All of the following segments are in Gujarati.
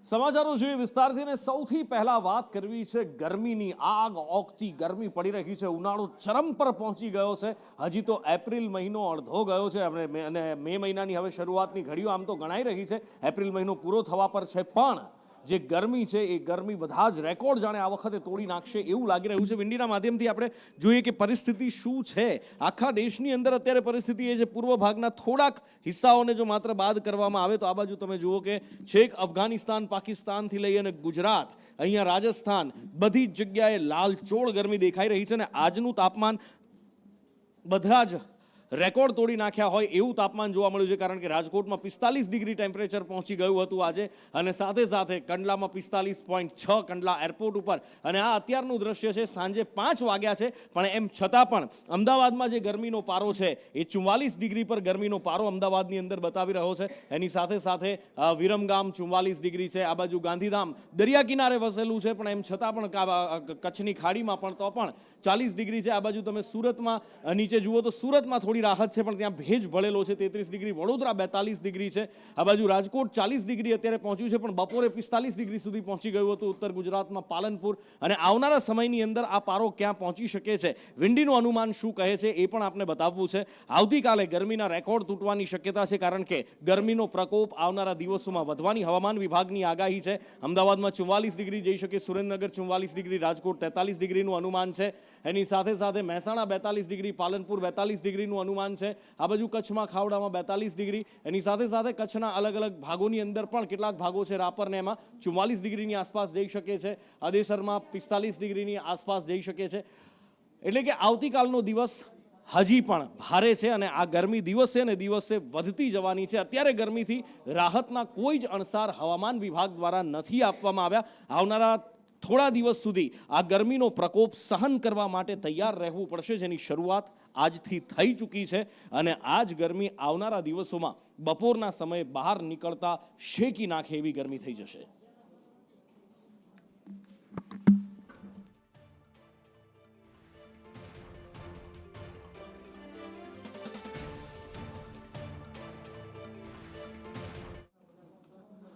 સમાચારો જોઈએ વિસ્તારથી ને સૌથી પહેલા વાત કરવી છે ગરમીની। આગ ઓગતી ગરમી પડી રહી છે, ઉનાળો ચરમ પર પહોંચી ગયો છે। હજી તો એપ્રિલ મહિનો અડધો ગયો છે અને મે મહિનાની હવે શરૂઆતની ઘડીઓ આમ તો ગણાઈ રહી છે। એપ્રિલ મહિનો પૂરો થવા પર છે, પણ જે ગરમી છે એ ગરમી બધા જ રેકોર્ડ જાણે આ વખતે તોડી નાખશે એવું લાગી રહ્યું છે। વિંડીના માધ્યમથી આપણે જોઈએ કે પરિસ્થિતિ શું છે આખા દેશની અંદર અત્યારે। પરિસ્થિતિ એ છે પૂર્વ ભાગના થોડાક હિસ્સાઓને જો માત્ર બાદ કરવામાં આવે તો આ બાજુ તમે જુઓ કે છેક અફઘાનિસ્તાન પાકિસ્તાનથી લઈ અને ગુજરાત, અહીંયા રાજસ્થાન, બધી જ જગ્યાએ લાલચોળ ગરમી દેખાઈ રહી છે અને આજનું તાપમાન બધા જ રેકોર્ડ તોડી નાખ્યા હોય એવું તાપમાન જોવા મળ્યું છે। કારણ કે રાજકોટમાં 45 ડિગ્રી ટેમ્પરેચર પહોંચી ગયું હતું આજે, અને સાથે સાથે કંડલામાં 45.6 કંડલા એરપોર્ટ ઉપર। અને આ અત્યારનું દ્રશ્ય છે, સાંજે 5 વાગ્યા છે, પણ એમ છતાં પણ અમદાવાદમાં જે ગરમીનો પારો છે એ 44 ડિગ્રી પર ગરમીનો પારો અમદાવાદની અંદર બતાવી રહ્યો છે। એની સાથે સાથે વિરમગામ 44 ડિગ્રી છે, આ બાજુ ગાંધીધામ દરિયા કિનારે વસેલું છે, પણ એમ છતાં પણ કચ્છની ખાડીમાં પણ તો પણ 40 ડિગ્રી છે। આ બાજુ તમે સુરતમાં નીચે જુઓ તો સુરતમાં થોડી રાહત છે, પણ ત્યાં ભેજ ભળેલો છે, 33 ડિગ્રી। વડોદરા 42 ડિગ્રી છે, આ બાજુ રાજકોટ 40 ડિગ્રી અત્યારે પહોંચ્યું છે, પણ બપોરે 45 ડિગ્રી સુધી પહોંચી ગયું હતું ઉત્તર ગુજરાતમાં પાલનપુર। અને આવનારા સમયની અંદર આ પારો ક્યાં પહોંચી શકે છે, વિંડીનું અનુમાન શું કહે છે એ પણ આપણે બતાવવું છે। આવતીકાલે ગરમીના રેકોર્ડ તૂટવાની શક્યતા છે, કારણ કે ગરમીનો પ્રકોપ આવનારા દિવસોમાં વધવાની હવામાન વિભાગની આગાહી છે। અમદાવાદમાં 44 ડિગ્રી જઈ શકે, સુરેન્દ્રનગર 44 ડિગ્રી, રાજકોટ 43 ડિગ્રીનું અનુમાન છે। એની સાથે સાથે મહેસાણા 42 ડિગ્રી, પાલનપુર 42 ડિગ્રીનું અનુમાન છે। આ બાજુ કચ્છમાં ખાવડામાં 42 ડિગ્રી, એની સાથે સાથે કચ્છના અલગ અલગ ભાગોની અંદર પણ કેટલાક ભાગો છે, રાપર ને એમાં 44 ડિગ્રીની આસપાસ જઈ શકે છે, અદેસરમાં 45 ડિગ્રીની આસપાસ જઈ શકે છે। એટલે કે આવતીકાલનો દિવસ હજી પણ ભારે છે અને આ ગરમી દિવસે ને દિવસે વધતી જવાની છે। અત્યારે ગરમીથી રાહતના કોઈ જ અણસાર હવામાન વિભાગ દ્વારા નથી આપવામાં આવ્યા। આવનારા થોડા દિવસ સુધી આ ગરમીનો પ્રકોપ સહન કરવા માટે તૈયાર રહેવું પડશે, જેની શરૂઆત આજથી થઈ ચૂકી છે। અને આ જ ગરમી આવનારા દિવસોમાં બપોરના સમયે બહાર નીકળતા શેકી નાખે એવી ગરમી થઈ જશે।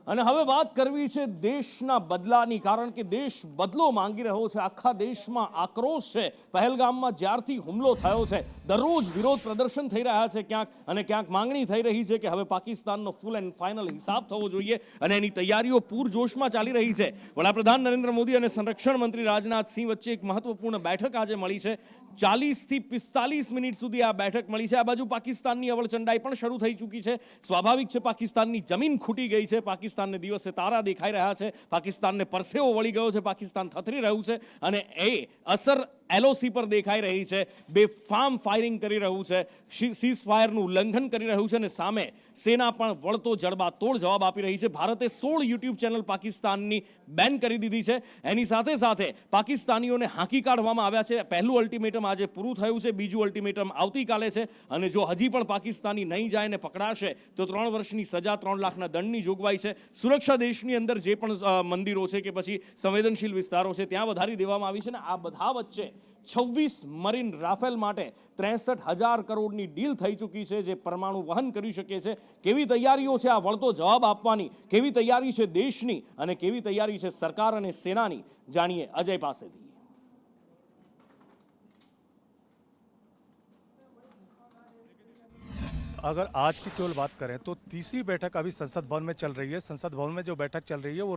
અને હવે વાત કરવી છે દેશના બદલાની, કારણ કે દેશ બદલો માંગી રહ્યો છે। આખા દેશમાં આક્રોશ છે। પહેલગામમાં જ્યારથી હુમલો થયો છે દરરોજ વિરોધ પ્રદર્શન થઈ રહ્યા છે ક્યાંક, અને ક્યાંક માંગણી થઈ રહી છે કે હવે પાકિસ્તાનનો ફૂલ એન્ડ ફાઇનલ હિસાબ થવો જોઈએ, અને એની તૈયારીઓ પૂરજોશમાં ચાલી રહી છે। વડાપ્રધાન નરેન્દ્ર મોદી અને સંરક્ષણ મંત્રી રાજનાથ સિંહ વચ્ચે એક મહત્વપૂર્ણ બેઠક આજે મળી છે। 40 થી 45 મિનિટ સુધી આ બેઠક મળી છે। આ બાજુ પાકિસ્તાનની અવળચંડાઈ પણ શરૂ થઈ ચૂકી છે। સ્વાભાવિક છે, પાકિસ્તાનની જમીન ખૂટી ગઈ છે, પાકિસ્તાનને દિવસે તારા દેખાઈ રહ્યા છે, પાકિસ્તાનને પરસેવો વળી ગયો છે, પાકિસ્તાન થથરી રહ્યું છે, અને એ અસર એલઓસી પર દેખાઈ રહી છે। બેફામ ફાયરિંગ કરી રહ્યું છે, સીઝ ફાયરનું ઉલ્લંઘન કરી રહ્યું છે, અને સામે સેના પણ વળતો જડબાતોડ જવાબ આપી રહી છે। ભારતે 16 યુટ્યુબ ચેનલ પાકિસ્તાનની બેન કરી દીધી છે। એની સાથે સાથે પાકિસ્તાનીઓને હાંકી કાઢવામાં આવ્યા છે। પહેલું અલ્ટિમેટમ આજે પૂરું થયું છે, બીજું અલ્ટિમેટમ આવતીકાલે છે, અને જો હજી પણ પાકિસ્તાની નહીં જાય ને પકડાશે તો 3 વર્ષની સજા, 3 લાખના દંડની જોગવાઈ છે। સુરક્ષા દેશની અંદર જે પણ મંદિરો છે કે પછી સંવેદનશીલ વિસ્તારો છે ત્યાં વધારી દેવામાં આવી છે, ને આ બધા વચ્ચે 26 મરીન રાફેલ માટે 63,000 કરોડની ડીલ થઈ ચૂકી છે, જે પરમાણુ વહન કરી શકે છે। કેવી તૈયારીઓ છે આ વળતો જવાબ આપવાની, કેવી તૈયારી છે દેશની અને કેવી તૈયારી છે સરકાર અને સેનાની, જાણીએ અજય પાસેથી। अगर आज की केवल बात करें तो तीसरी बैठक अभी संसद भवन में चल रही है। संसद भवन में जो बैठक चल रही है वो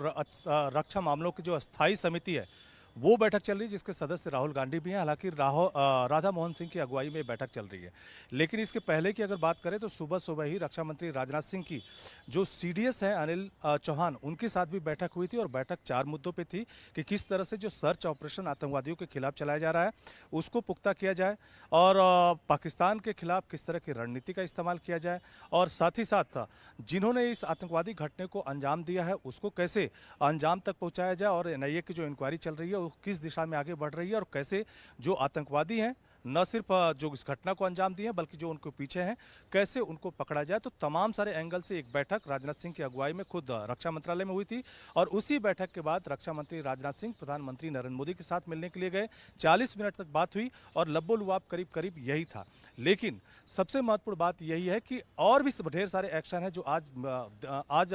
रक्षा मामलों की जो अस्थायी समिति है वो बैठक चल रही है, जिसके सदस्य राहुल गांधी भी हैं। हालांकि राधा मोहन सिंह की अगुवाई में बैठक चल रही है, लेकिन इसके पहले की अगर बात करें तो सुबह सुबह ही रक्षा मंत्री राजनाथ सिंह की जो सीडीएस हैं अनिल चौहान, उनके साथ भी बैठक हुई थी। और बैठक 4 मुद्दों पे थी कि किस तरह से जो सर्च ऑपरेशन आतंकवादियों के खिलाफ चलाया जा रहा है उसको पुख्ता किया जाए, और पाकिस्तान के खिलाफ किस तरह की रणनीति का इस्तेमाल किया जाए, और साथ ही साथ जिन्होंने इस आतंकवादी घटने को अंजाम दिया है उसको कैसे अंजाम तक पहुँचाया जाए, और एनआईए की जो इंक्वायरी चल रही है किस दिशा में आगे बढ़ रही है, और कैसे जो आतंकवादी हैं न सिर्फ जो इस घटना को अंजाम दिए हैं बल्कि जो उनके पीछे हैं कैसे उनको पकड़ा जाए। तो तमाम सारे एंगल से एक बैठक राजनाथ सिंह की अगुवाई में खुद रक्षा मंत्रालय में हुई थी और उसी बैठक के बाद रक्षा मंत्री राजनाथ सिंह प्रधानमंत्री नरेंद्र मोदी के साथ मिलने के लिए गए। 40 मिनट तक बात हुई और लब्बो लुआब करीब करीब यही था। लेकिन सबसे महत्वपूर्ण बात यही है कि और भी ढेर सारे एक्शन हैं जो आज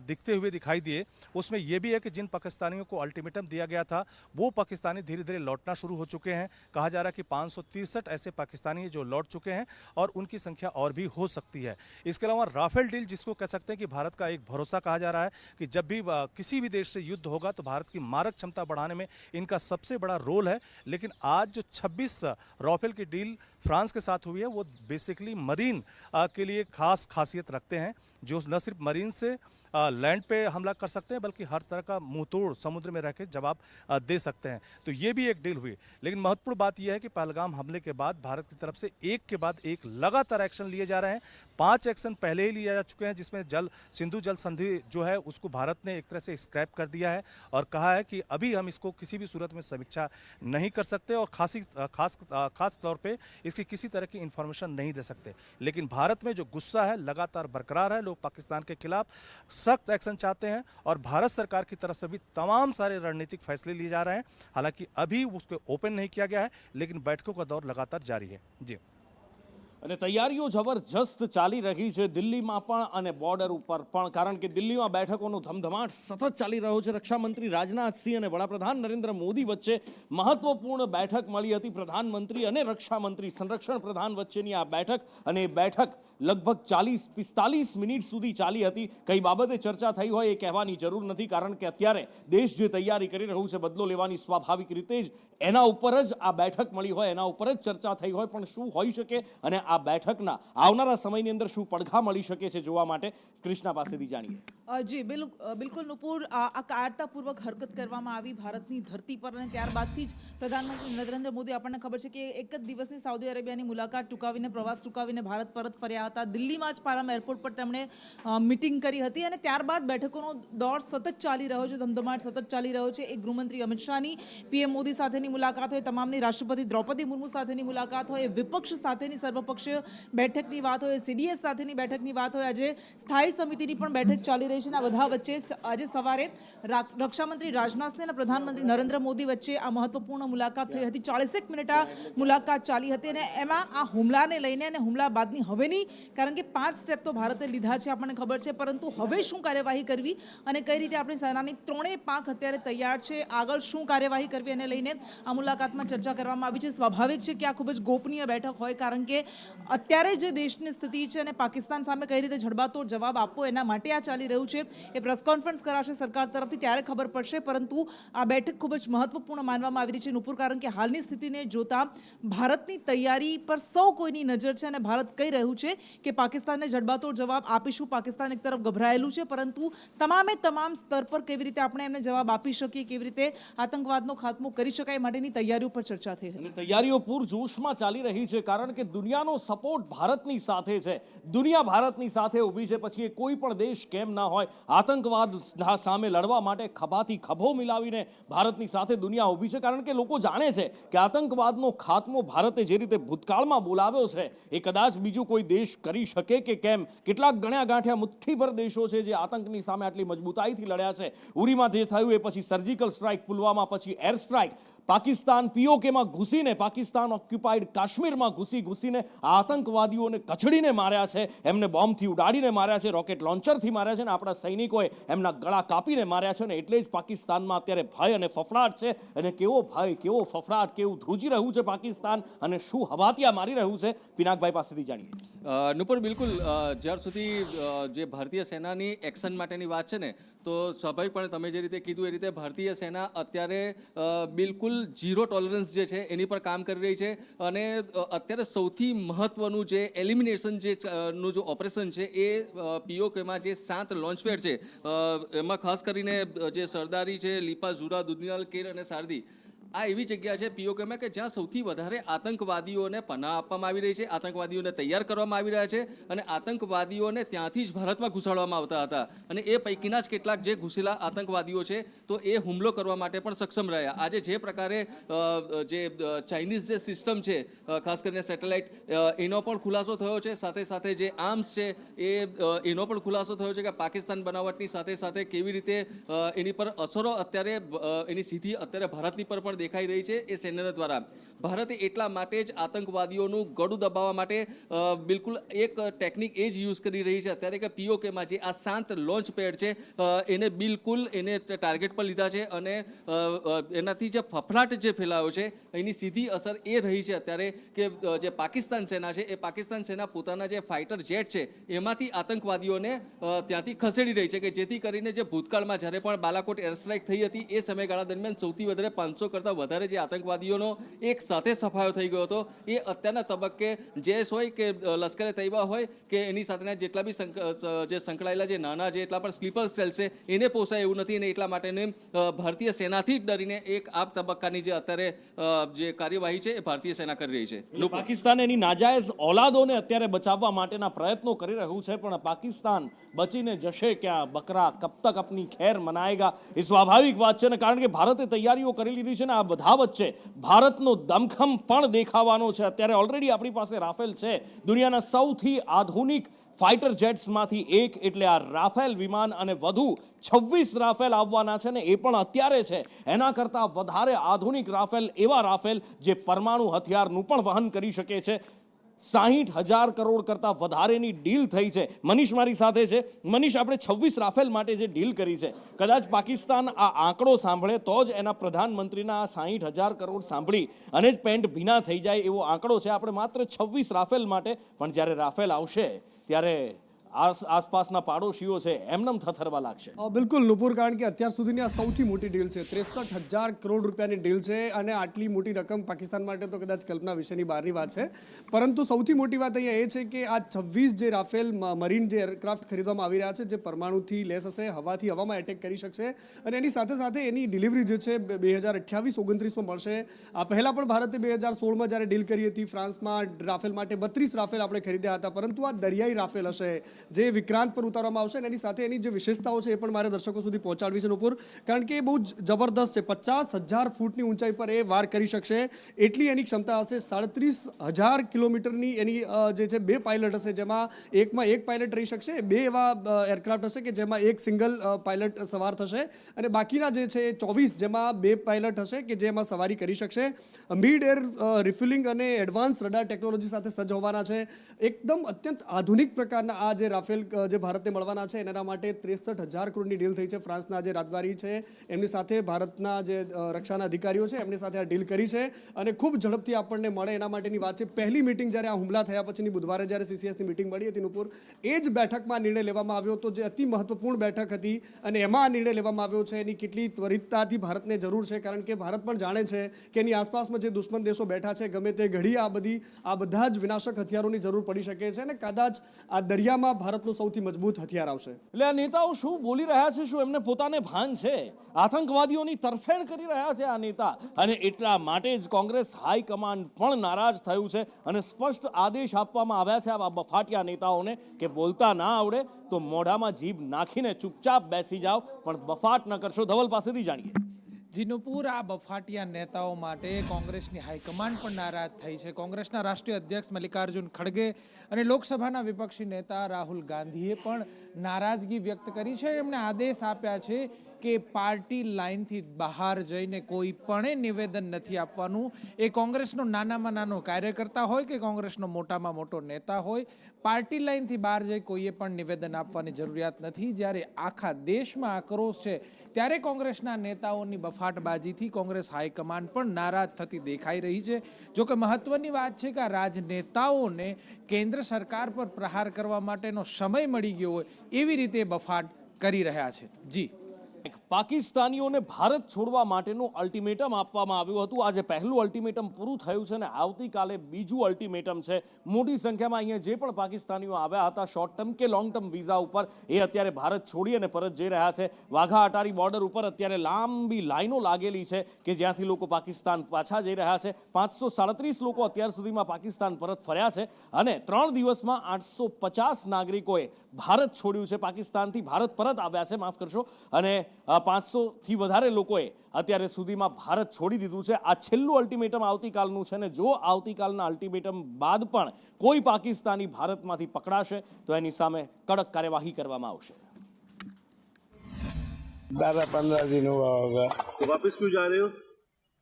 दिखते हुए दिखाई दिए। उसमें यह भी है कि जिन पाकिस्तानियों को अल्टीमेटम दिया गया था वो पाकिस्तानी धीरे धीरे लौटना शुरू हो चुके हैं। कहा जा रहा है कि 563 ऐसे पाकिस्तानी हैं जो लौट चुके हैं और उनकी संख्या और भी हो सकती है। इसके अलावा राफेल डील, जिसको कह सकते हैं कि भारत का एक भरोसा कहा जा रहा है कि जब भी किसी भी देश से युद्ध होगा तो भारत की मारक क्षमता बढ़ाने में इनका सबसे बड़ा रोल है। लेकिन आज जो 26 राफेल की डील फ्रांस के साथ हुई है वो बेसिकली मरीन के लिए खास खासियत रखते हैं, जो न सिर्फ मरीन से लैंड पे हमला कर सकते हैं बल्कि हर तरह का मुंह तोड़ समुद्र में रह के जवाब दे सकते हैं। तो ये भी एक डील हुई। लेकिन महत्वपूर्ण बात यह है कि पहलगाम हमले के बाद भारत की तरफ से एक के बाद एक लगातार एक्शन लिए जा रहे हैं। 5 एक्शन पहले ही लिए जा चुके हैं, जिसमें सिंधु जल संधि जो है उसको भारत ने एक तरह से स्क्रैप कर दिया है और कहा है कि अभी हम इसको किसी भी सूरत में समीक्षा नहीं कर सकते और खास तौर पे इसकी किसी तरह की इंफॉर्मेशन नहीं दे सकते। लेकिन भारत में जो गुस्सा है लगातार बरकरार है। लोग पाकिस्तान के खिलाफ सख्त एक्शन चाहते हैं और भारत सरकार की तरफ से भी तमाम सारे रणनीतिक फैसले लिए जा रहे हैं। हालांकि अभी उसको ओपन नहीं किया गया है, लेकिन बैठकों का दौर लगातार जारी है। जी। અને તૈયારીઓ જબરજસ્ત ચાલી રહી છે દિલ્હીમાં પણ અને બોર્ડર ઉપર પણ, કારણ કે દિલ્હીમાં બેઠકોનો ધમધમાટ સતત ચાલી રહ્યો છે. રક્ષામંત્રી રાજનાથ સિંહ અને વડાપ્રધાન નરેન્દ્ર મોદી વચ્ચે મહત્વપૂર્ણ બેઠક મળી હતી. પ્રધાનમંત્રી અને રક્ષામંત્રી સંરક્ષણ પ્રધાન વચ્ચેની આ બેઠક, અને એ બેઠક લગભગ 40-45 મિનિટ સુધી ચાલી હતી. કઈ બાબતે ચર્ચા થઈ હોય એ કહેવાની જરૂર નથી, કારણ કે અત્યારે દેશ જે તૈયારી કરી રહ્યું છે બદલો લેવાની, સ્વાભાવિક રીતે જ એના ઉપર જ આ બેઠક મળી હોય, એના ઉપર જ ચર્ચા થઈ હોય. પણ શું હોઈ શકે અને આ બેઠકના આવનારા સમયની અંદર શું પડઘા મળી શકે છે જોવા માટે કૃષ્ણા પાસેથી જાણીએ. જી બિલકુલ નુપુર, આ કાયરતાપૂર્વક હરકત કરવામાં આવી ભારતની ધરતી પર અને ત્યારબાદથી જ પ્રધાનમંત્રી નરેન્દ્ર મોદી, આપણને ખબર છે કે એક જ દિવસની સાઉદી અરેબિયાની મુલાકાત ટૂંકાવીને, પ્રવાસ ટૂંકાવીને ભારત પરત ફર્યા હતા. દિલ્હીમાં જ પારામ એરપોર્ટ પર તેમણે મિટિંગ કરી હતી અને ત્યારબાદ બેઠકોનો દોર સતત ચાલી રહ્યો છે, ધમધમાટ સતત ચાલી રહ્યો છે. એક ગૃહમંત્રી અમિત શાહની પીએમ મોદી સાથેની મુલાકાત હોય, તમામની રાષ્ટ્રપતિ દ્રૌપદી મુર્મુ સાથેની મુલાકાત હોય, વિપક્ષ સાથેની સર્વપક્ષીય બેઠકની વાત હોય, સીડીએસ સાથેની બેઠકની વાત હોય, આજે સ્થાયી સમિતિની પણ બેઠક ચાલી રહી છે. આ બધા વચ્ચે આજે સવારે રક્ષામંત્રી રાજનાથ સિંહ અને પ્રધાનમંત્રી નરેન્દ્ર મોદી વચ્ચે આ મહત્વપૂર્ણ મુલાકાત થઈ હતી. 40 મિનિટ આ મુલાકાત ચાલી હતી અને એમાં આ હુમલાને લઈને અને હુમલા બાદની હવેની, કારણ કે 5 સ્ટેપ તો ભારતે લીધા છે આપણને ખબર છે, પરંતુ હવે શું કાર્યવાહી કરવી અને કઈ રીતે આપણી સેનાની ત્રણેય પાંખ અત્યારે તૈયાર છે, આગળ શું કાર્યવાહી કરવી એને લઈને આ મુલાકાતમાં ચર્ચા કરવામાં આવી છે. સ્વાભાવિક છે કે આ ખૂબ જ ગોપનીય બેઠક હોય, કારણ કે અત્યારે જે દેશની સ્થિતિ છે અને પાકિસ્તાન સામે કઈ રીતે જડબાતોડ જવાબ આપવો એના માટે આ ચાલી રહ્યું છે. એ પ્રેસ કોન્ફરન્સ કરાશે સરકાર તરફથી ત્યારે ખબર પડશે, પરંતુ આ બેઠક ખૂબ જ મહત્વપૂર્ણ માનવામાં આવી રહી છે નુપુર, કારણ કે હાલની સ્થિતિને જોતા ભારતની તૈયારી પર સૌ કોઈની નજર છે અને ભારત કહી રહ્યું છે કે પાકિસ્તાનને જડબાતોડ જવાબ આપીશું. પાકિસ્તાન એક તરફ ગભરાયેલું છે, પરંતુ તમામ સ્તર પર કેવી રીતે આપણે એમને જવાબ આપી શકીએ, કેવી રીતે આતંકવાદનો ખાત્મો કરી શકાય માટેની તૈયારીઓ પર ચર્ચા થઈ હતી. તૈયારીઓ પૂરજોશમાં ચાલી રહી છે, કારણ કે દુનિયાનો સપોર્ટ ભારતની સાથે છે. દુનિયા ભારતની સાથે ઊભી છે, પછી એ કોઈ પણ દેશ કેમ ના હોય. આતંકવાદ સામે લડવા માટે ખભાથી ખભો મિલાવીને ભારતની સાથે દુનિયા ઊભી છે, કારણ કે લોકો જાણે છે કે આતંકવાદનો ખાત્મો ભારતે જે રીતે ભૂતકાળમાં બોલાવ્યો છે એ કદાચ બીજું કોઈ દેશ કરી શકે કે કેમ. કેટલાક ગણ્યા ગાંઠ્યા મુઠ્ઠીભર દેશો છે જે આતંકની સામે આટલી મજબૂતાઈથી લડ્યા છે. ઉરીમાં જે થયું એ પછી સર્જિકલ સ્ટ્રાઇક, પુલવામા પછી એર સ્ટ્રાઇક, પાકિસ્તાન પીઓકેમાં ઘૂસીને, પાકિસ્તાન ઓક્યુપાઈડ કાશ્મીરમાં ઘૂસીને આતંકવાદીઓને કચડીને માર્યા છે, એમને બોમ્બથી ઉડાડીને માર્યા છે, રોકેટ લોન્ચરથી માર્યા છે, અને આપણા સૈનિકોએ એમના ગળા કાપીને માર્યા છે. અને એટલે જ પાકિસ્તાનમાં અત્યારે ભય અને ફફડાટ છે. અને કેવો ભય, કેવો ફફડાટ, કેવું ધ્રુજી રહ્યું છે પાકિસ્તાન અને શું હવાતિયા મારી રહ્યું છે, પિનાકભાઈ પાસેથી જાણીએ. નુપુર, બિલકુલ જ્યાર સુધી જે ભારતીય સેનાની એક્શન માટેની વાત છે ને, તો સ્વાભાવિકપણે તમે જે રીતે કીધું એ રીતે ભારતીય સેના અત્યારે બિલકુલ ઝીરો ટોલરન્સ જે છે એની પર કામ કરી રહી છે. અને અત્યારે સૌથી મહત્વનું જે એલિમિનેશન નું જો ઓપરેશન છે એ પીઓકેમાં જે 7 લોન્ચપેડ છે, એમાં ખાસ કરીને જે સરદારી છે, લીપા, ઝુરા, દુધનીલાલ, કેર અને સારદી, આ એવી જગ્યા છે પીઓકેમાં કે જ્યાં સૌથી વધારે આતંકવાદીઓને પનાહ આપવામાં આવી રહી છે, આતંકવાદીઓને તૈયાર કરવામાં આવી રહ્યા છે અને આતંકવાદીઓને ત્યાંથી જ ભારતમાં ઘુસાડવામાં આવતા હતા અને એ પૈકીના જ કેટલાક જે ઘૂસેલા આતંકવાદીઓ છે તો એ હુમલો કરવા માટે પણ સક્ષમ રહ્યા. આજે જે પ્રકારે જે ચાઇનીઝ જે સિસ્ટમ છે, ખાસ કરીને સેટેલાઇટ, એનો પણ ખુલાસો થયો છે. સાથે સાથે જે આર્મ્સ છે એનો પણ ખુલાસો થયો છે કે પાકિસ્તાન બનાવટની સાથે સાથે કેવી રીતે એની પર અસરો અત્યારે એની સીધી અત્યારે ભારતની પર પણ દેખાઈ રહી છે એ સેના દ્વારા. ભારતે એટલા માટે જ આતંકવાદીઓનું ગળું દબાવવા માટે બિલકુલ એક ટેકનિક એ જ યુઝ કરી રહી છે અત્યારે કે પીઓકેમાં જે આ શાંત લોન્ચ પેડ છે એને બિલકુલ એને ટાર્ગેટ પર લીધા છે અને એનાથી જે ફફડાટ જે ફેલાયો છે એની સીધી અસર એ રહી છે અત્યારે કે જે પાકિસ્તાન સેના છે એ પાકિસ્તાન સેના પોતાના જે ફાઇટર જેટ છે એમાંથી આતંકવાદીઓને ત્યાંથી ખસેડી રહી છે કે જેથી કરીને જે ભૂતકાળમાં જ્યારે પણ બાલાકોટ એર સ્ટ્રાઇક થઈ હતી એ સમયગાળા દરમિયાન સૌથી વધારે 500 કરતાં વધારે જે આતંકવાદીઓનો એક સાથે સફાયો થઈ ગયો હતો એ અત્યારના તબક્કે જેશ હોય કે લશ્કરે તૈયબા હોય કે એની સાથેના જેટલા બી જે સંકળાયેલા જે નાના જે એટલા પણ સ્લીપર સેલ છે એને પોસાય એવું નથી અને એટલા માટે ભારતીય સેનાથી જ ડરીને એક આ તબક્કાની જે અત્યારે જે કાર્યવાહી છે એ ભારતીય સેના કરી રહી છે. પાકિસ્તાન એની નાજાયઝ ઓલાદોને અત્યારે બચાવવા માટેના પ્રયત્નો કરી રહ્યું છે પણ પાકિસ્તાન બચીને જશે ક્યાં? બકરા કબ તક અપની ખેર મનાએગા એ સ્વાભાવિક વાત છે ને, કારણ કે ભારતે તૈયારીઓ કરી લીધી છે ને આ બધા વચ્ચે ભારતનો દમખમ પણ દેખાવાનો છે. અત્યારે ઓલરેડી આપણી પાસે રાફેલ છે, દુનિયાના સૌથી આધુનિક ફાઇટર જેટ્સમાંથી એક એટલે આ રાફેલ વિમાન અને વધુ 26 રાફેલ આવવાના છે ને એ પણ અત્યારે છે. એના કરતાં વધારે આધુનિક રાફેલ, એવા રાફેલ જે પરમાણુ હથિયારનું પણ વહન કરી શકે છે. 60,000 કરોડ કરતાં વધારેની ડીલ થઈ છે. મનીષ મારી સાથે છે. મનીષ, આપણે 26 રાફેલ માટે જે ડીલ કરી છે, કદાચ પાકિસ્તાન આ આંકડો સાંભળે તો જ એના પ્રધાનમંત્રીના 60,000 કરોડ સાંભળી અને જ પેન્ટ ભીના થઈ જાય એવો આંકડો છે. આપણે માત્ર 26 રાફેલ માટે, પણ જ્યારે રાફેલ આવશે ત્યારે આસપાસના પાડોશીઓ છે એમનેમ થથરવા લાગશે. બિલકુલ નુપુર, કારણ કે અત્યાર સુધીની આ સૌથી મોટી ડીલ છે. 63,000 કરોડ રૂપિયાની ડીલ છે અને આટલી મોટી રકમ પાકિસ્તાન માટે તો કદાચ કલ્પના વિશેની બહારની વાત છે. પરંતુ સૌથી મોટી વાત અહીંયા એ છે કે આ 26 જે રાફેલ મરીન જે એરક્રાફ્ટ ખરીદવામાં આવી રહ્યા છે, જે પરમાણુથી લેસ હશે, હવાથી હવામાં એટેક કરી શકશે અને એની સાથે સાથે એની ડિલિવરી જે છે 2028-29માં મળશે. આ પહેલાં પણ ભારતે 2016માં જ્યારે ડીલ કરી હતી ફ્રાન્સમાં રાફેલ માટે 32 રાફેલ આપણે ખરીદ્યા હતા. પરંતુ આ દરિયાઈ રાફેલ હશે જે વિક્રાંત પર ઉતારવામાં આવશે અને એની સાથે એની જે વિશેષતાઓ છે એ પણ મારે દર્શકો સુધી પહોંચાડવી છે નુપુર, કારણ કે એ બહુ જબરદસ્ત છે. 50,000 ફૂટની ઊંચાઈ પર એ વાર કરી શકશે એટલી એની ક્ષમતા હશે. 37,000 કિલોમીટરની એની જે છે 2 પાયલટ હશે, જેમાં એકમાં એક પાયલટ રહી શકશે. 2 એવા એરક્રાફ્ટ હશે કે જેમાં એક સિંગલ પાયલટ સવાર થશે અને બાકીના જે છે 24 જેમાં 2 પાયલટ હશે કે જેમાં સવારી કરી શકશે. મિડ એર રિફિલિંગ અને એડવાન્સ રડાર ટેકનોલોજી સાથે સજ્જ હોવાના છે. એકદમ અત્યંત આધુનિક પ્રકારના આ જે રાફેલ જે ભારતને મળવાના છે એના માટે 63,000 કરોડની ડીલ થઈ છે. ફ્રાન્સના જે રાજદ્વારી છે એમની સાથે ભારતના જે રક્ષાના અધિકારીઓ છે એમની સાથે આ ડીલ કરી છે અને ખૂબ ઝડપથી આપણને મળે એના માટેની વાત છે. પહેલી મિટિંગ જ્યારે આ હુમલા થયા પછીની બુધવારે જ્યારે CCSની મિટિંગ મળી હતી નુપુર, એ જ બેઠકમાં નિર્ણય લેવામાં આવ્યો હતો, જે અતિ મહત્વપૂર્ણ બેઠક હતી અને એમાં આ નિર્ણય લેવામાં આવ્યો છે. એની કેટલી ત્વરિતતાથી ભારતને જરૂર છે, કારણ કે ભારત પણ જાણે છે કે એની આસપાસમાં જે દુશ્મન દેશો બેઠા છે ગમે તે ઘડી આ બધા જ વિનાશક હથિયારોની જરૂર પડી શકે છે અને કદાચ આ દરિયામાં ભારતનું સૌથી મજબૂત હથિયાર આવશે. એટલે આ નેતાઓ શું બોલી રહ્યા છે? શું એમને પોતાને ભાન છે? આતંકવાદીઓની તરફેણ કરી રહ્યા છે આ નેતા અને એટલા માટે જ કોંગ્રેસ હાઈકમાન્ડ પણ નારાજ થયું છે અને સ્પષ્ટ આદેશ આપવામાં આવ્યા છે આવા બફાટિયા નેતાઓને કે બોલતા ના આવડે તો મોઢામાં જીભ નાખીને ચૂપચાપ બેસી જાઓ, પણ બફાટ ન કરશો. ધવલ પાસેથી જાણીએ. જીનુપુર, આ બફાટિયા નેતાઓ માટે કોંગ્રેસની હાઈકમાન્ડ પણ નારાજ થઈ છે. કોંગ્રેસના રાષ્ટ્રીય અધ્યક્ષ મલ્લિકાર્જુન ખડગે અને લોકસભાના વિપક્ષી નેતા રાહુલ ગાંધીએ પણ નારાજગી વ્યક્ત કરી છે. એમણે આદેશ આપ્યા છે કે પાર્ટી લાઇનથી બહાર જઈને કોઈ પણ નિવેદન નથી આપવાનું. એ કોંગ્રેસનો નાનામાં નાનો કાર્યકર્તા હોય કે કોંગ્રેસનો મોટામાં મોટો નેતા હોય, પાર્ટી લાઇનથી બહાર જઈ કોઈએ પણ નિવેદન આપવાની જરૂરિયાત નથી. જ્યારે આખા દેશમાં આક્રોશ છે ત્યારે કોંગ્રેસના નેતાઓની બફાટબાજીથી કોંગ્રેસ હાઈકમાન્ડ પણ નારાજ થતી દેખાઈ રહી છે. જોકે મહત્વની વાત છે કે આ રાજનેતાઓને કેન્દ્ર સરકાર પર પ્રહાર કરવા માટેનો સમય મળી ગયો હોય એવી રીતે બફાટ કરી રહ્યા છે. જી, પાકિસ્તાનીઓને ભારત છોડવા માટેનું અલ્ટિમેટમ આપવામાં આવ્યું હતું. આજે પહેલું અલ્ટિમેટમ પૂરું થયું છે અને આવતીકાલે બીજું અલ્ટિમેટમ છે. મોટી સંખ્યામાં અહીંયા જે પણ પાકિસ્તાનીઓ આવ્યા હતા શોર્ટ ટર્મ કે લોંગ ટર્મ વિઝા ઉપર, એ અત્યારે ભારત છોડી અને પરત જઈ રહ્યા છે. વાઘા અટારી બોર્ડર ઉપર અત્યારે લાંબી લાઈનો લાગેલી છે કે જ્યાંથી લોકો પાકિસ્તાન પાછા જઈ રહ્યા છે. 537 લોકો અત્યાર સુધીમાં પાકિસ્તાન પરત ફર્યા છે અને 3 દિવસમાં 850 નાગરિકોએ ભારત છોડ્યું છે, પાકિસ્તાનથી ભારત પરત આવ્યા છે, માફ કરશો. અને 500થી વધારે લોકોએ અત્યારે સુધીમાં ભારત છોડી દીધું છે. આ છેલ્લું અલ્ટિમેટમ આવતીકાલનું છે ને જો આવતીકાલના અલ્ટિમેટમ બાદ પણ કોઈ પાકિસ્તાની ભારતમાંથી પકડાશે તો એની સામે કડક કાર્યવાહી કરવામાં આવશે. 12-15 दिन हुआ होगा. तो वापस क्यों जा रहे हो?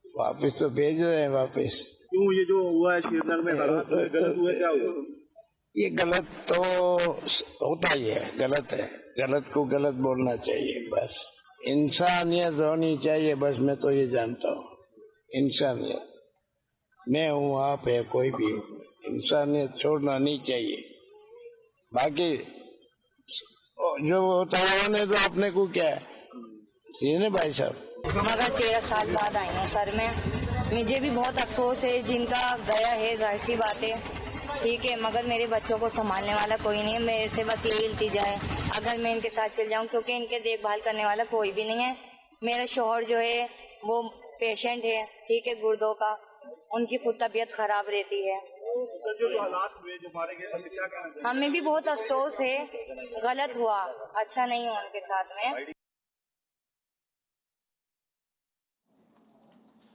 वापस तो भेज रहे हैं वापस. क्यों ये जो हुआ है श्रीनगर में हालात गलत हुए, क्या हुआ? ये गलत तो होता ही है, गलत है. गलत को गलत बोलना चाहिए. बस इंसानियत होनी चाहिए. बस मैं तो ये जानता हूँ, इंसानियत. मैं हूँ, आप है, कोई भी हो, इंसानियत छोड़ना नहीं चाहिए. बाकी जो होता है होने तो अपने को क्या है, ये ना भाई साहब. मगर 13 साल बाद आई हैं सर मैं. मुझे भी बहुत अफसोस है जिनका गया है, जाहिर सी बात है, ठीक है, मगर मेरे बच्चों को संभालने वाला कोई नहीं है. मेरे से बस यही इल्तिजा है अगर मैं इनके साथ चल जाऊं, क्योंकि इनके देखभाल करने वाला कोई भी नहीं है. मेरा शौहर जो है वो पेशेंट है, ठीक है, गुर्दों का, उनकी खुद तबीयत खराब रहती है. जो हालात हुए जो मारे गए, क्या कहना चाहिए? हमें भी बहुत अफसोस है, गलत हुआ, अच्छा नहीं हुआ उनके साथ में.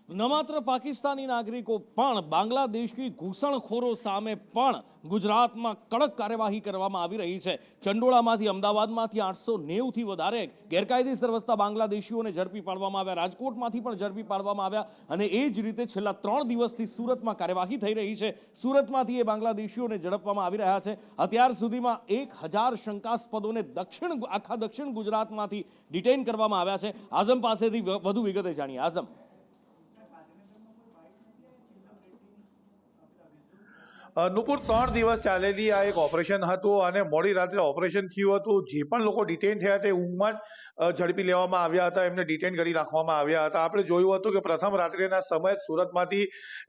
ન માત્ર પાકિસ્તાની નાગરિકો પણ બાંગ્લાદેશી ઘૂસણખોરો સામે પણ ગુજરાતમાં કડક કાર્યવાહી કરવામાં આવી રહી છે. ચંડોળામાંથી અમદાવાદમાંથી 890થી વધારે ગેરકાયદેસર વસતા બાંગ્લાદેશીઓને ઝડપી પાડવામાં આવ્યા. રાજકોટમાંથી પણ ઝડપી પાડવામાં આવ્યા અને એ જ રીતે છેલ્લા 3 દિવસથી સુરતમાં કાર્યવાહી થઈ રહી છે. સુરતમાંથી એ બાંગ્લાદેશીઓને ઝડપવામાં આવી રહ્યા છે. અત્યાર સુધીમાં 1000 શંકાસ્પદોને આખા દક્ષિણ ગુજરાતમાંથી ડિટેઇન કરવામાં આવ્યા છે. આઝમ પાસેથી વધુ વિગતે જાણીએ. આઝમ. નુપુર 3 દિવસ ચાલેલી આ એક ઓપરેશન હતું અને મોડી રાત્રે ઓપરેશન થયું હતું. જે પણ લોકો ડિટેન થયા તે ઊંઘમાં જ ઝડપી લેવામાં આવ્યા હતા, એમને ડિટેન કરી રાખવામાં આવ્યા હતા. આપણે જોયું હતું કે પ્રથમ રાત્રિના સમયે સુરતમાંથી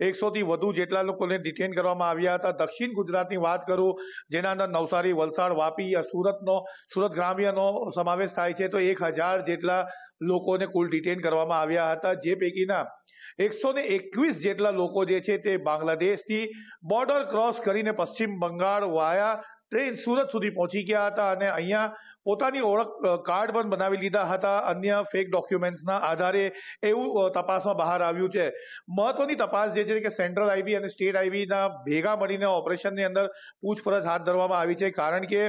100થી વધુ જેટલા લોકોને ડિટેન કરવામાં આવ્યા હતા. દક્ષિણ ગુજરાતની વાત કરું જેના અંદર નવસારી, વલસાડ, વાપી, સુરત ગ્રામ્યનો સમાવેશ થાય છે, તો 1000 જેટલા લોકોને કુલ ડિટેન કરવામાં આવ્યા હતા. જે પૈકીના 121 જેટલા લોકો જે છે તે બાંગ્લાદેશથી બોર્ડર ક્રોસ કરીને પશ્ચિમ બંગાળ વાયા ટ્રેન સુરત સુધી પહોંચી ગયા હતા અને અહીંયા પોતાની ઓળખ કાર્ડ પણ બનાવી લીધા હતા અન્ય ફેક ડોક્યુમેન્ટ્સના આધારે, એવું તપાસમાં બહાર આવ્યું છે. મહત્વની તપાસ જે છે કે સેન્ટ્રલ આઈબી અને સ્ટેટ આઈબીના ભેગા મળીને ઓપરેશનની અંદર પૂછપરછ હાથ ધરવામાં આવી છે. કારણ કે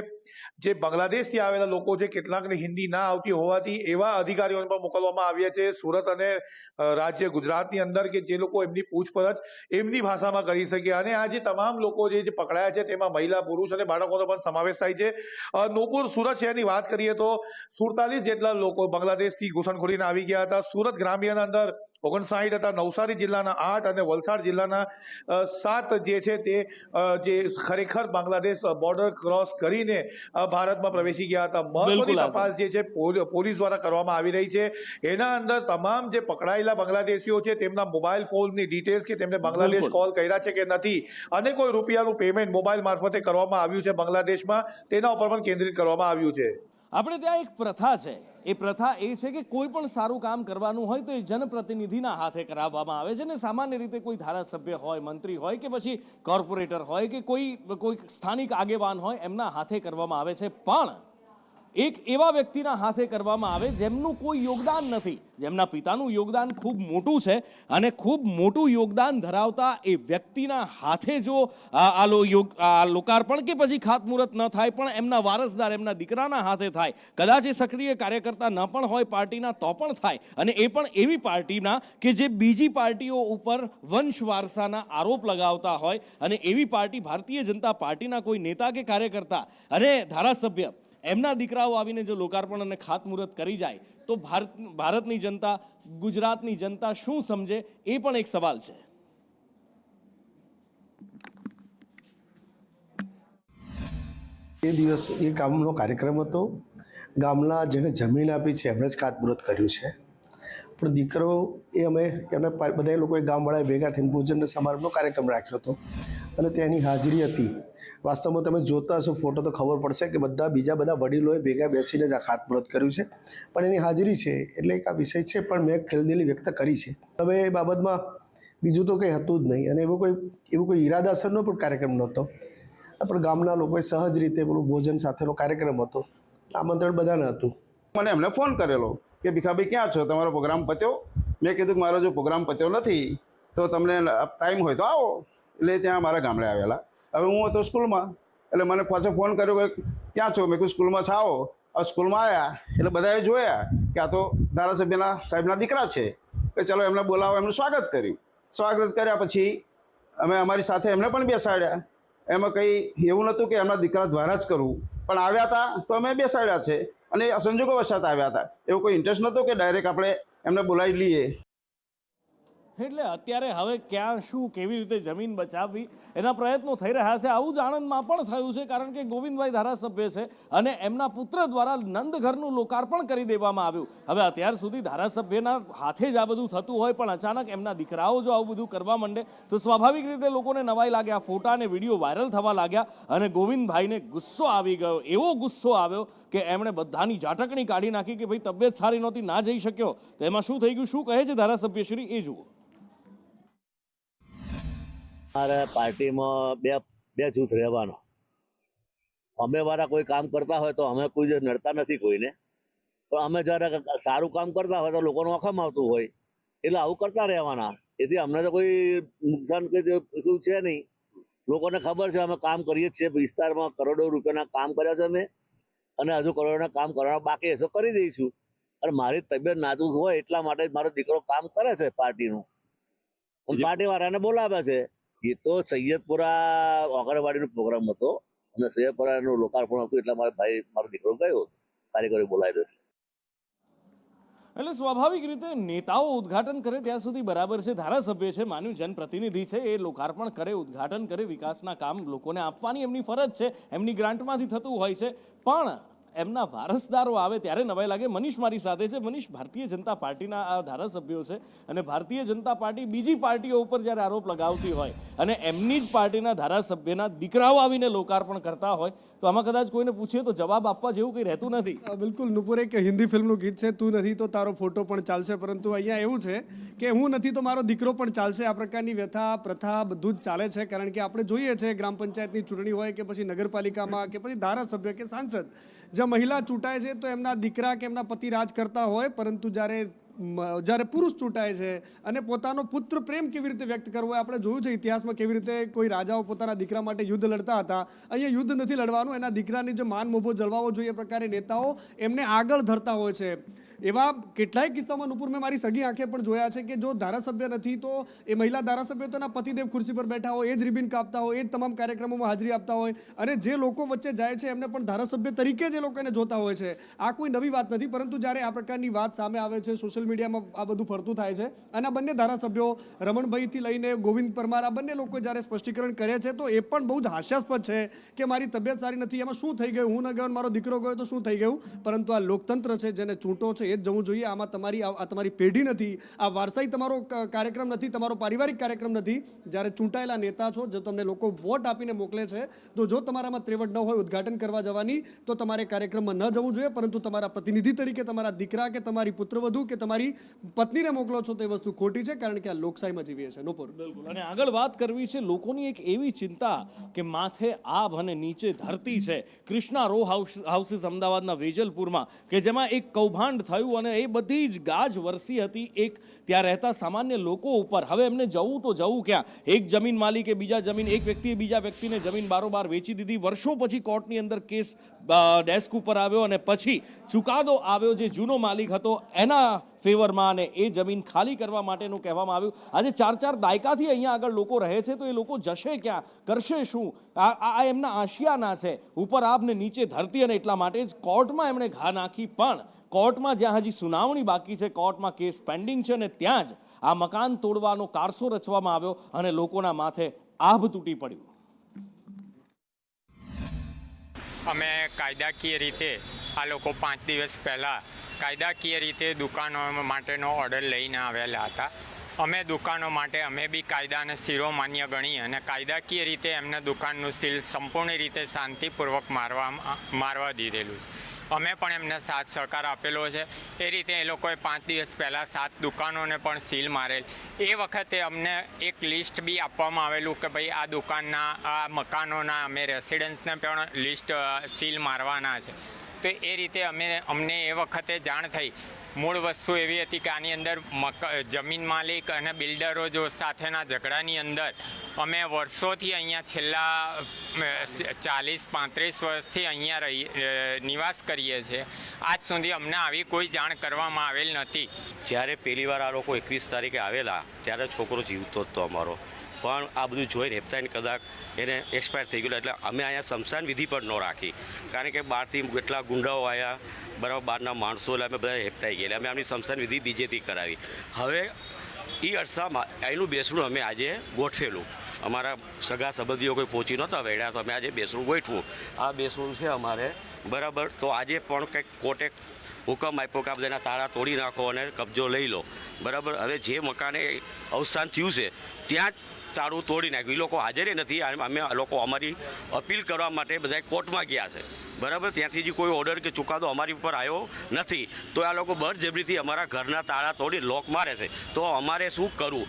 જે બાંગ્લાદેશથી આવેલા લોકો છે, કેટલાકને હિન્દી ના આવતી હોવાથી એવા અધિકારીઓને પણ મોકલવામાં આવ્યા છે સુરત અને રાજ્ય ગુજરાતની અંદર કે જે લોકો એમની પૂછપરછ એમની ભાષામાં કરી શકે. અને આ જે તમામ લોકો જે પકડાયા છે તેમાં મહિલા, પુરુષ અને બાળકોનો પણ સમાવેશ થાય છે. નૂપુર સુરત શહેરની વાત કરીએ તો 47 જેટલા લોકો બાંગ્લાદેશથી ઘૂસણખોરીને આવી ગયા હતા. સુરત ગ્રામ્યના અંદર 59 હતા, નવસારી જિલ્લાના 8 અને વલસાડ જિલ્લાના 7 જે છે તે જે ખરેખર બાંગ્લાદેશ બોર્ડર ક્રોસ કરીને ભારતમાં પ્રવેશી ગયા હતા. મહત્વની તપાસ જે છે પોલીસ દ્વારા કરવામાં આવી રહી છે. એના અંદર તમામ જે પકડાયેલા બાંગ્લાદેશીઓ છે તેમના મોબાઈલ ફોનની ડિટેલ્સ કે તેમને બાંગ્લાદેશ કોલ કર્યા છે કે નથી અને કોઈ રૂપિયાનું પેમેન્ટ મોબાઈલ મારફતે કરવામાં આવ્યું છે બાંગ્લાદેશમાં, તેના ઉપર પણ કેન્દ્રિત કરવામાં આવ્યું છે. આપણે ત્યાં એક પ્રથા છે. એ પ્રથા એ છે કે કોઈ પણ સારું કામ કરવાનું હોય તો એ જનપ્રતિનિધિના હાથે કરાવવામાં આવે છે ને સામાન્ય રીતે કોઈ ધારાસભ્ય હોય, મંત્રી હોય કે પછી કોર્પોરેટર હોય કે કોઈ સ્થાનિક આગેવાન હોય એમના હાથે કરવામાં આવે છે. પણ એક એવા વ્યક્તિના હાથે કરવામાં આવે જેમનું કોઈ યોગદાન નથી, જેમના પિતાનું યોગદાન ખૂબ મોટું છે અને ખૂબ મોટું યોગદાન ધરાવતા એ વ્યક્તિના હાથે જો આ લોકાર્પણ કે પછી ખાતમુહૂર્ત ન થાય પણ એમના વારસદાર, એમના દીકરાના હાથે થાય, કદાચ એ સક્રિય કાર્યકર્તા ન પણ હોય પાર્ટીના તો પણ થાય, અને એ પણ એવી પાર્ટીના કે જે બીજી પાર્ટીઓ ઉપર વંશ વારસાના આરોપ લગાવતા હોય, અને એવી પાર્ટી ભારતીય જનતા પાર્ટીના કોઈ નેતા કે કાર્યકર્તા અને ધારાસભ્ય એમના દીકરાઓ આવીને જો લોકાર્પણ અને ખાતમુહૂર્ત કરી જાય તો ભારતની જનતા, ગુજરાતની જનતા શું સમજે એ પણ એક સવાલ છે. એ દિવસ એ કામનો કાર્યક્રમ હતો ગામના જેણે જમીન આપી છે એમણે જ ખાતમુહૂર્ત કર્યું છે, પણ દીકરો એ અમે એમને બધા લોકોએ ગામવાળાએ ભેગા થઈને પૂજન સમારંભનો કાર્યક્રમ રાખ્યો હતો અને તેની હાજરી હતી. વાસ્તવમાં તમે જોતા હશો ફોટો તો ખબર પડશે કે બીજા બધા વડીલોએ ભેગા બેસીને જ આ ખાતમુહૂર્ત કર્યું છે, પણ એની હાજરી છે એટલે એક આ વિષય છે, પણ મેં ખેલદિલી વ્યક્ત કરી છે. હવે એ બાબતમાં બીજું તો કંઈ હતું જ નહીં અને એવું કોઈ ઈરાદાસરનો પણ કાર્યક્રમ નહોતો, પણ ગામના લોકોએ સહજ રીતે પેલું ભોજન સાથેનો કાર્યક્રમ હતો, આમંત્રણ બધાને હતું. મને એમને ફોન કરેલો કે ભીખાભાઈ ક્યાં છો, તમારો પ્રોગ્રામ પત્યો? મેં કીધું કે મારો જો પ્રોગ્રામ પત્યો નથી તો તમને ટાઈમ હોય તો આવો. એટલે ત્યાં મારા ગામડે આવેલા. હવે હું હતો સ્કૂલમાં, એટલે મને પાછો ફોન કર્યો કે ક્યાં છો? મેં કીધું સ્કૂલમાં છો. આવો. સ્કૂલમાં આવ્યા એટલે બધાએ જોયા કે આ તો ધારાસભ્યના સાહેબના દીકરા છે, કે ચલો એમને બોલાવો. એમનું સ્વાગત કર્યું. સ્વાગત કર્યા પછી અમે અમારી સાથે એમને પણ બેસાડ્યા. એમાં કંઈ એવું નહોતું કે એમના દીકરા દ્વારા જ કરવું, પણ આવ્યા હતા તો અમે બેસાડ્યા છે અને સંજોગો વસાત આવ્યા હતા. એવો કોઈ ઇન્ટરેસ્ટ નહોતો કે ડાયરેક્ટ આપણે એમને બોલાવી લઈએ. એટલે અત્યારે હવે ક્યાં શું કેવી રીતે જમીન બચાવવી એના પ્રયત્નો થઈ રહ્યા છે. આવું જ આણંદમાં પણ થયું છે, કારણ કે ગોવિંદભાઈ ધારાસભ્ય છે અને એમના પુત્ર દ્વારા નંદઘરનું લોકાર્પણ કરી દેવામાં આવ્યું. હવે અત્યાર સુધી ધારાસભ્યના હાથે જ આ બધું થતું હોય, પણ અચાનક એમના દીકરાઓ જો આવું બધું કરવા માંડે તો સ્વાભાવિક રીતે લોકોને નવાઈ લાગે. આ ફોટા અને વિડીયો વાયરલ થવા લાગ્યા અને ગોવિંદભાઈને ગુસ્સો આવી ગયો. એવો ગુસ્સો આવ્યો કે એમણે બધાની ઝાટકણી કાઢી નાખી કે ભાઈ તબિયત સારી નહોતી, ના જઈ શક્યો. તો એમાં શું થઈ ગયું, શું કહે છે ધારાસભ્યશ્રી, એ જુઓ. અમારે પાર્ટીમાં બે જૂથ રહેવાનો. અમે વાળા કોઈ કામ કરતા હોય તો અમે કોઈ નડતા નથી કોઈને, પણ અમે જ્યારે સારું કામ કરતા હોય તો લોકોનું અખમ આવતું હોય એટલે આવું કરતા રહેવાના. એથી અમને તો કોઈ નુકસાન કોઈ છે નહીં. લોકોને ખબર છે અમે કામ કરીએ જ છીએ. વિસ્તારમાં કરોડો રૂપિયાના કામ કર્યા છે અમે, અને હજુ કરોડોના કામ કરવાના બાકી એ તો કરી દઈશું. અને મારી તબિયત નાજુક હોય એટલા માટે મારો દીકરો કામ કરે છે પાર્ટીનું, પાર્ટી વાળાને બોલાવે છે. એ તો સૈયદપુરા આંગણવાડીનો પ્રોગ્રામ હતો અને સૈયદપુરાનું લોકાર્પણ હતું એટલા મારો દીકરો ગયો, કાર્યકરો બોલાવ્યો. એટલે સ્વાભાવિક રીતે નેતાઓ ઉદ્ઘાટન કરે ત્યાં સુધી બરાબર છે, ધારાસભ્ય છે, માન્યું જનપ્રતિનિધિ છે, એ લોકાર્પણ કરે, ઉદ્ઘાટન કરે, વિકાસના કામ લોકોને આપવાની એમની ફરજ છે, એમની ગ્રાન્ટમાંથી થતું હોય છે. પણ એમના વારસદારો આવે ત્યારે નવાઈ લાગે. મનીષ મારી સાથે છે. મનીષ, ભારતીય જનતા પાર્ટીના આ ધારાસભ્યો છે અને ભારતીય જનતા પાર્ટી બીજી પાર્ટીઓ ઉપર જ્યારે આરોપ લગાવતી હોય અને એમની જ પાર્ટીના ધારાસભ્યના દીકરાઓ આવીને લોકાર્પણ કરતા હોય તો આમાં કદાચ કોઈને પૂછીએ તો જવાબ આપવા જેવું કંઈ રહેતું નથી. બિલકુલ નુપુર, એક હિન્દી ફિલ્મનું ગીત છે, તું નથી તો તારો ફોટો પણ ચાલશે, પરંતુ અહીંયા એવું છે કે હું નથી તો મારો દીકરો પણ ચાલશે. આ પ્રકારની વ્યથા પ્રથા બધું જ ચાલે છે, કારણ કે આપણે જોઈએ છે ગ્રામ પંચાયતની ચૂંટણી હોય કે પછી નગરપાલિકામાં કે પછી ધારાસભ્ય કે સાંસદ, મહિલા ચૂંટાય છે તો એમના દીકરા કે એમના પતિ રાજ કરતા હોય, પરંતુ જ્યારે પુરુષ ચૂંટાય છે અને પોતાનો પુત્ર પ્રેમ કેવી રીતે વ્યક્ત કરવો, આપણે જોયું છે ઇતિહાસમાં કેવી રીતે કોઈ રાજાઓ પોતાના દીકરા માટે યુદ્ધ લડતા હતા. અહીંયા યુદ્ધ નથી લડવાનું, એના દીકરાની જે માન મોભો જળવાવો જોઈએ એ પ્રકારે નેતાઓ એમને આગળ ધરતા હોય છે. એવા કેટલાય કિસ્સામાં નુપુર મેં મારી સગી આંખે પણ જોયા છે કે જો ધારાસભ્ય નથી તો એ મહિલા ધારાસભ્ય તો એના પતિદેવ ખુરશી પર બેઠા હોય, એ જ રિબિન કાપતા હોય, એ જ તમામ કાર્યક્રમોમાં હાજરી આપતા હોય અને જે લોકો વચ્ચે જાય છે એમને પણ ધારાસભ્ય તરીકે જ એ લોકોને જોતા હોય છે. આ કોઈ નવી વાત નથી, પરંતુ જ્યારે આ પ્રકારની વાત સામે આવે છે, સોશિયલ મીડિયામાં આ બધું ફરતું થાય છે અને આ બંને ધારાસભ્યો રમણભાઈથી લઈને ગોવિંદ પરમાર, આ બંને લોકો જ્યારે સ્પષ્ટીકરણ કરે છે તો એ પણ બહુ જ હાસ્યાસ્પદ છે કે મારી તબિયત સારી નથી, એમાં શું થઈ ગયું, હું ન ગયો મારો દીકરો ગયો તો શું થઈ ગયું. પરંતુ આ લોકતંત્ર છે, જેને ચૂંટો છે એ જ જવું જોઈએ. આમાં તમારી પેઢી નથી, આ વારસાઈ તમારો કાર્યક્રમ નથી, તમારો પારિવારિક કાર્યક્રમ નથી. જ્યારે ચૂંટાયેલા નેતા છો, જો તમને લોકો વોટ આપીને મોકલે છે તો જો તમારામાં ત્રેવડ ન હોય ઉદ્ઘાટન કરવા જવાની તો તમારે કાર્યક્રમમાં ન જવું જોઈએ, પરંતુ તમારા પ્રતિનિધિ તરીકે તમારા દીકરા કે તમારી પુત્રવધુ કે તમારી પત્નીને મોકલો છો તો એ વસ્તુ ખોટી છે, કારણ કે આ લોકશાહીમાં જીવીએ છીએ. નુપુર, બિલકુલ. અને આગળ વાત કરવી છે લોકોની એક એવી ચિંતા કે માથે આભ અને નીચે ધરતી છે. કૃષ્ણા રો હાઉસીસ અમદાવાદના વેજલપુરમાં કે જેમાં એક કૌભાંડ થયું અને એ બધી જ ગાજ વરસી હતી એક ત્યાં રહેતા સામાન્ય લોકો ઉપર. હવે એમને જવું તો જવું ક્યાં? એક જમીન માલિકે બીજા જમીન, એક વ્યક્તિએ બીજા વ્યક્તિને જમીન બારોબાર વેચી દીધી. વર્ષો પછી કોર્ટની અંદર કેસ ડેસ્ક ઉપર આવ્યો અને પછી ચુકાદો આવ્યો જે જૂનો માલિક હતો એના ફેવરમાં, અને એ જમીન ખાલી કરવા માટેનું કહેવામાં આવ્યું. આજે 4 દાયકાથી અહીંયા આગળ લોકો રહે છે તો એ લોકો જશે ક્યાં, કરશે શું? આ એમના આશિયાના છે, ઉપર આભને નીચે ધરતી. અને એટલા માટે જ કોર્ટમાં એમણે ઘા નાખી, પણ કોર્ટમાં જ્યાં હજી સુનાવણી બાકી છે, કોર્ટમાં કેસ પેન્ડિંગ છે અને ત્યાં જ આ મકાન તોડવાનો કારસો રચવામાં આવ્યો અને લોકોના માથે આભ તૂટી પડ્યું. અમે કાયદાકીય રીતે આ લોકો 5 દિવસ પહેલાં કાયદાકીય રીતે દુકાનો માટેનો ઓર્ડર લઈને આવેલા હતા. અમે દુકાનો માટે અમે બી કાયદાને શિરોમાન્ય ગણી અને કાયદાકીય રીતે એમને દુકાનનું સીલ સંપૂર્ણ રીતે શાંતિપૂર્વક મારવા દીધેલું છે. અમે પણ એમને સાથ સહકાર આપેલો છે. એ રીતે એ લોકોએ 5 દિવસ પહેલાં 7 દુકાનોને પણ સીલ મારેલ. એ વખતે અમને એક લિસ્ટ બી આપવામાં આવેલું કે ભાઈ આ દુકાનના આ મકાનોના અમે રેસિડન્સને પણ લિસ્ટ સીલ મારવાના છે. તો એ રીતે અમને એ વખતે જાણ થઈ. મૂળ વસ્તુ એવી હતી કે આની અંદર જમીન માલિક અને બિલ્ડરો જો સાથેના ઝઘડાની અંદર અમે વર્ષોથી અહીંયા છેલ્લા 40-35 વર્ષથી અહીંયા નિવાસ કરીએ છીએ. આજ સુધી અમને આવી કોઈ જાણ કરવામાં આવેલ નથી. જ્યારે પહેલી વાર આ લોકો 21 તારીખે આવેલા ત્યારે છોકરો જીવતો હતો અમારો, પણ આ બધું જોઈને હેપતાઈને કદાચ એને એક્સપાયર થઈ ગયેલો. એટલે અમે અહીંયા સ્મશાન વિધિ પણ ન રાખી, કારણ કે બહારથી કેટલા ગુંડાઓ આવ્યા, બરાબર, બહારના માણસો, એટલે અમે બધા હેપતાઈ ગયેલા. અમે આમની સ્મશાન વિધિ બીજેથી કરાવી. હવે એ અરસામાં એનું બેસણું અમે આજે ગોઠવેલું. અમારા સગા સંબંધીઓ કોઈ પહોંચી નહોતા વળ્યા, તો અમે આજે બેસણું ગોઠવું. આ બેસણું છે અમારે, બરાબર. તો આજે પણ કંઈક કોર્ટે હુકમ આપ્યો કે આ બધાના તાળા તોડી નાખો અને કબજો લઈ લો, બરાબર. હવે જે મકાને અવસાન થયું છે ત્યાં જ તાળું તોડી નાખ્યું. એ લોકો હાજર નથી. અમે લોકો અમારી અપીલ કરવા માટે બધા કોર્ટમાં ગયા છે, બરાબર. ત્યાંથી જે કોઈ ઓર્ડર કે ચુકાદો અમારી ઉપર આવ્યો નથી. તો આ લોકો બળજબરીથી અમારા ઘરના તાળા તોડી લોક મારે છે. તો અમારે શું કરવું?